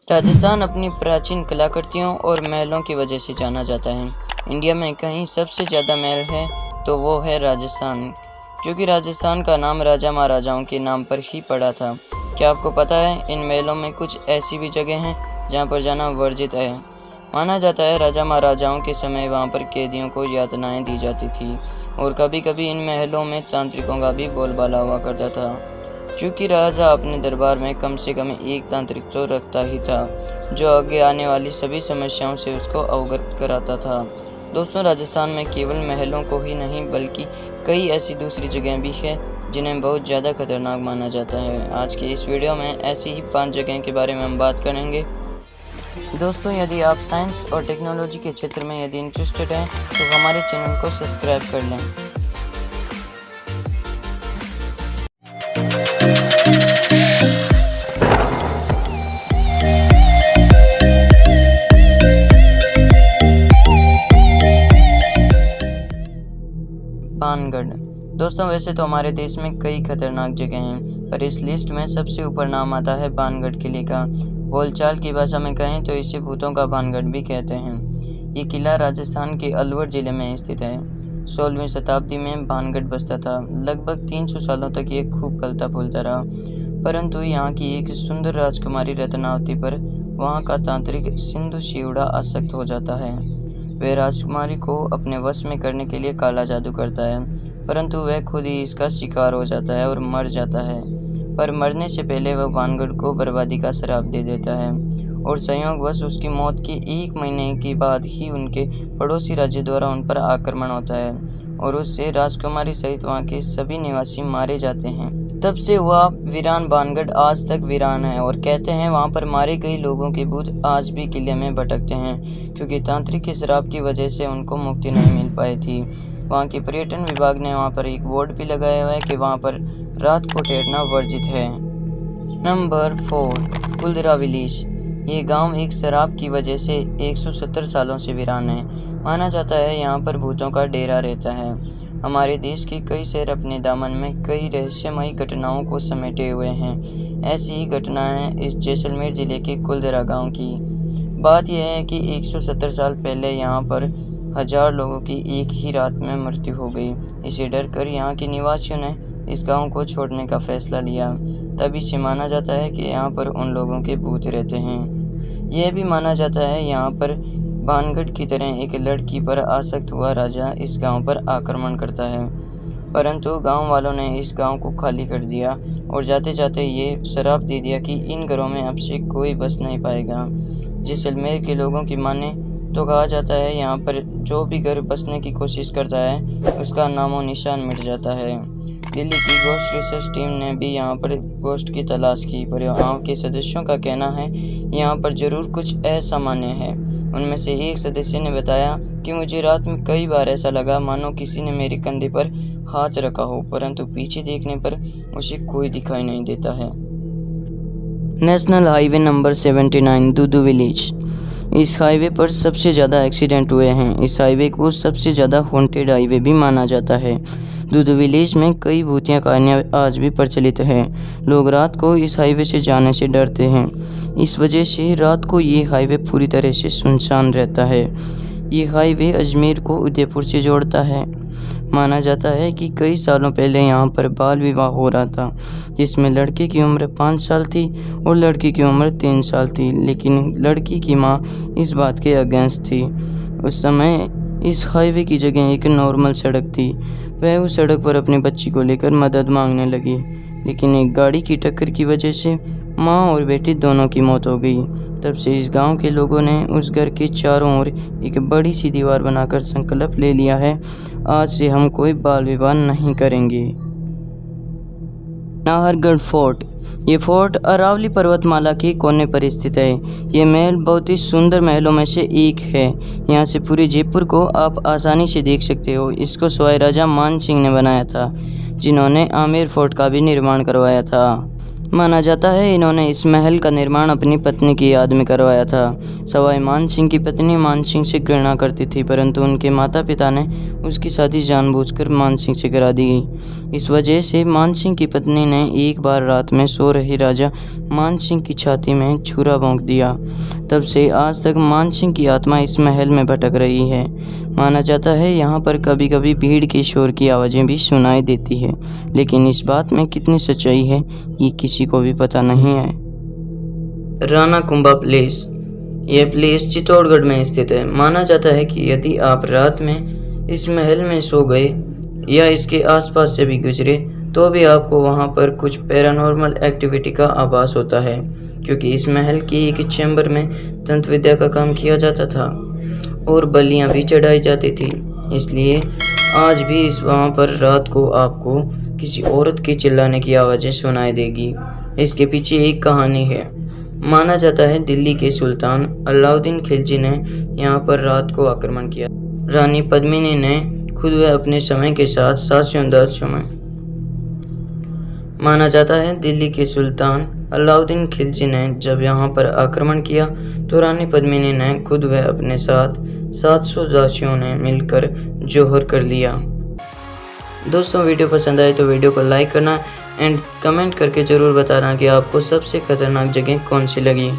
राजस्थान अपनी प्राचीन कलाकृतियों और महलों की वजह से जाना जाता है। इंडिया में कहीं सबसे ज़्यादा महल है तो वो है राजस्थान, क्योंकि राजस्थान का नाम राजा महाराजाओं के नाम पर ही पड़ा था। क्या आपको पता है इन महलों में कुछ ऐसी भी जगह हैं जहाँ पर जाना वर्जित है। माना जाता है राजा महाराजाओं के समय वहाँ पर कैदियों को यातनाएं दी जाती थी और कभी कभी इन महलों में तांत्रिकों का भी बोलबाला हुआ करता था, क्योंकि राजा अपने दरबार में कम से कम एक तांत्रिक तो रखता ही था जो आगे आने वाली सभी समस्याओं से उसको अवगत कराता था। दोस्तों, राजस्थान में केवल महलों को ही नहीं बल्कि कई ऐसी दूसरी जगह भी है जिन्हें बहुत ज़्यादा खतरनाक माना जाता है। आज के इस वीडियो में ऐसी ही 5 जगह के बारे में हम बात करेंगे। दोस्तों, यदि आप साइंस और टेक्नोलॉजी के क्षेत्र में यदि इंटरेस्टेड हैं तो हमारे चैनल को सब्सक्राइब कर लें। बाणगढ़। दोस्तों, वैसे तो हमारे देश में कई खतरनाक जगह हैं, पर इस लिस्ट में सबसे ऊपर नाम आता है बाणगढ़ किले का। बोलचाल की भाषा में कहें तो इसे भूतों का बाणगढ़ भी कहते हैं। ये किला राजस्थान के अलवर जिले में स्थित है। 16वीं शताब्दी में बाणगढ़ बसता था। लगभग 300 सालों तक ये खूब फलता फूलता रहा, परंतु यहाँ की एक सुंदर राजकुमारी रत्नावती पर वहाँ का तांत्रिक सिंधु शिवड़ा आसक्त हो जाता है। वह राजकुमारी को अपने वश में करने के लिए काला जादू करता है, परंतु वह खुद ही इसका शिकार हो जाता है और मर जाता है। पर मरने से पहले वह बाणगढ़ को बर्बादी का श्राप दे देता है और संयोगवश उसकी मौत के 1 महीने के बाद ही उनके पड़ोसी राज्य द्वारा उन पर आक्रमण होता है और उससे राजकुमारी सहित वहाँ के सभी निवासी मारे जाते हैं। तब से वह वीरान बाणगढ़ आज तक वीरान है और कहते हैं वहाँ पर मारे गए लोगों के भूत आज भी किले में भटकते हैं, क्योंकि तांत्रिक के श्राप की वजह से उनको मुक्ति नहीं मिल पाई थी। वहाँ के पर्यटन विभाग ने वहाँ पर एक बोर्ड भी लगाया हुआ है कि वहाँ पर रात को ठहरना वर्जित है। Number 4, Kuldhara village. ये गांव एक शराब की वजह से 170 सालों से वीरान है। माना जाता है यहाँ पर भूतों का डेरा रहता है। हमारे देश के कई शहर अपने दामन में कई रहस्यमयी घटनाओं को समेटे हुए हैं। ऐसी ही घटना है इस जैसलमेर जिले के कुलधरा गांव की। बात यह है कि 170 साल पहले यहाँ पर 1000 लोगों की एक ही रात में मृत्यु हो गई। इसे डरकर यहाँ के निवासियों ने इस गांव को छोड़ने का फैसला लिया। तभी से माना जाता है कि यहाँ पर उन लोगों के भूत रहते हैं। यह भी माना जाता है यहाँ पर बाणगढ़ की तरह एक लड़की पर आसक्त हुआ राजा इस गांव पर आक्रमण करता है, परंतु गांव वालों ने इस गांव को खाली कर दिया और जाते जाते ये श्राप दे दिया कि इन घरों में अब से कोई बस नहीं पाएगा। जैसलमेर के लोगों की माने तो कहा जाता है यहाँ पर जो भी घर बसने की कोशिश करता है उसका नामो निशान मिट जाता है। दिल्ली की गोस्ट रिसर्च टीम ने भी यहाँ पर गोस्ट की तलाश की, पर गाँव के सदस्यों का कहना है यहाँ पर जरूर कुछ असामान्य है। उनमें से एक सदस्य ने बताया कि मुझे रात में कई बार ऐसा लगा मानो किसी ने मेरे कंधे पर हाथ रखा हो, परंतु पीछे देखने पर उसे कोई दिखाई नहीं देता है। National highway number 79, Dudu village. इस हाईवे पर सबसे ज़्यादा एक्सीडेंट हुए हैं। इस हाईवे को सबसे ज़्यादा हॉन्टेड हाईवे भी माना जाता है। दूदू विलेज में कई भूतिया कहानियाँ आज भी प्रचलित हैं। लोग रात को इस हाईवे से जाने से डरते हैं। इस वजह से रात को ये हाईवे पूरी तरह से सुनसान रहता है। ये हाईवे अजमेर को उदयपुर से जोड़ता है। माना जाता है कि कई सालों पहले यहाँ पर बाल विवाह हो रहा था, जिसमें लड़के की उम्र 5 साल थी और लड़की की उम्र 3 साल थी, लेकिन लड़की की माँ इस बात के अगेंस्ट थी। उस समय इस हाईवे की जगह एक नॉर्मल सड़क थी। वह उस सड़क पर अपने बच्ची को लेकर मदद मांगने लगी, लेकिन एक गाड़ी की टक्कर की वजह से माँ और बेटी दोनों की मौत हो गई। तब से इस गांव के लोगों ने उस घर के चारों ओर एक बड़ी सी दीवार बनाकर संकल्प ले लिया है, आज से हम कोई बाल विवाह नहीं करेंगे। नाहरगढ़ फोर्ट। ये फोर्ट अरावली पर्वतमाला के कोने पर स्थित है। ये महल बहुत ही सुंदर महलों में से एक है। यहाँ से पूरे जयपुर को आप आसानी से देख सकते हो। इसको सवाई राजा मान सिंह ने बनाया था, जिन्होंने आमेर फोर्ट का भी निर्माण करवाया था। माना जाता है इन्होंने इस महल का निर्माण अपनी पत्नी की याद में करवाया था। सवाई मान सिंह की पत्नी मान सिंह से घृणा करती थी, परंतु उनके माता पिता ने उसकी शादी जानबूझकर मान सिंह से करा दी गई। इस वजह से मान सिंह की पत्नी ने एक बार रात में सो रही राजा मान सिंह की छाती में छुरा भोंक दिया। तब से आज तक मान सिंह की आत्मा इस महल में भटक रही है। माना जाता है यहाँ पर कभी कभी भीड़ के शोर की आवाज़ें भी सुनाई देती है, लेकिन इस बात में कितनी सच्चाई है ये किसी को भी पता नहीं है। राणा कुंभा प्लेस। यह प्लेस चित्तौड़गढ़ में स्थित है। माना जाता है कि यदि आप रात में इस महल में सो गए या इसके आसपास से भी गुजरे तो भी आपको वहां पर कुछ पैरानॉर्मल एक्टिविटी का आभास होता है, क्योंकि इस महल की एक चैम्बर में तंत्र विद्या का काम किया जाता था और बलियां भी चढ़ाई जाती थी। इसलिए आज भी वहाँ पर रात को आपको किसी औरत के चिल्लाने की आवाज़ें सुनाई देगी। इसके पीछे एक कहानी है। माना जाता है दिल्ली के सुल्तान अलाउद्दीन खिलजी ने यहाँ पर रात को आक्रमण किया। रानी पद्मिनी ने खुद व अपने समय के साथ माना जाता है दिल्ली के सुल्तान अलाउद्दीन खिलजी ने जब यहाँ पर आक्रमण किया तो रानी पद्मिनी ने खुद व अपने साथ 700 दासियों ने मिलकर जौहर कर लिया। दोस्तों वीडियो पसंद आए तो वीडियो को लाइक करना एंड कमेंट करके ज़रूर बताना कि आपको सबसे खतरनाक जगह कौन सी लगी।